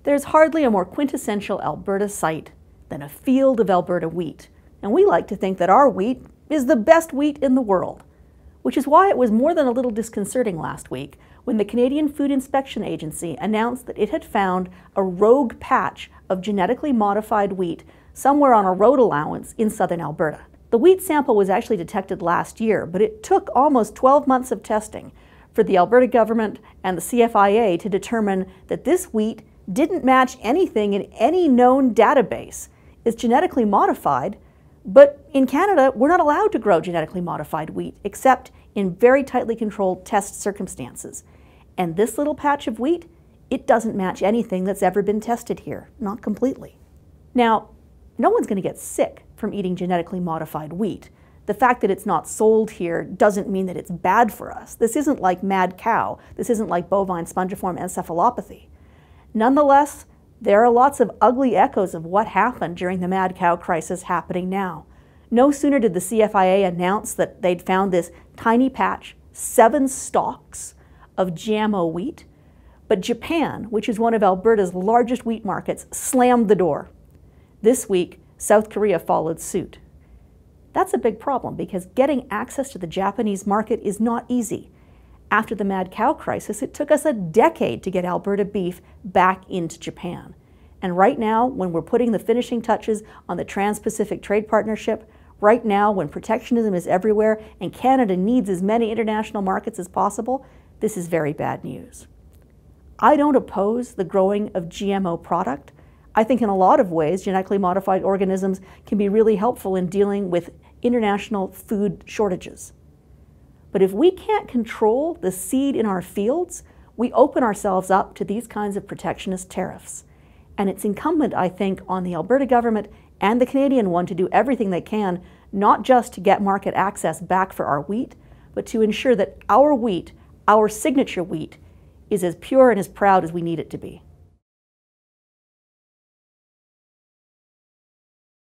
There's hardly a more quintessential Alberta sight than a field of Alberta wheat, and we like to think that our wheat is the best wheat in the world, which is why it was more than a little disconcerting last week when the Canadian Food Inspection Agency announced that it had found a rogue patch of genetically modified wheat somewhere on a road allowance in southern Alberta. The wheat sample was actually detected last year, but it took almost 12 months of testing for the Alberta government and the CFIA to determine that this wheat didn't match anything in any known database. It's genetically modified, but in Canada, we're not allowed to grow genetically modified wheat except in very tightly controlled test circumstances. And this little patch of wheat, it doesn't match anything that's ever been tested here, not completely. Now, no one's going to get sick from eating genetically modified wheat. The fact that it's not sold here doesn't mean that it's bad for us. This isn't like mad cow. This isn't like bovine spongiform encephalopathy. Nonetheless, there are lots of ugly echoes of what happened during the mad cow crisis happening now. No sooner did the CFIA announce that they'd found this tiny patch, 7 stalks of GMO wheat, but Japan, which is one of Alberta's largest wheat markets, slammed the door. This week, South Korea followed suit. That's a big problem because getting access to the Japanese market is not easy. After the mad cow crisis, it took us a decade to get Alberta beef back into Japan. And right now, when we're putting the finishing touches on the Trans-Pacific Trade Partnership, right now when protectionism is everywhere and Canada needs as many international markets as possible, this is very bad news. I don't oppose the growing of GMO product. I think in a lot of ways, genetically modified organisms can be really helpful in dealing with international food shortages. But if we can't control the seed in our fields, we open ourselves up to these kinds of protectionist tariffs. And it's incumbent, I think, on the Alberta government and the Canadian one to do everything they can, not just to get market access back for our wheat, but to ensure that our wheat, our signature wheat, is as pure and as proud as we need it to be.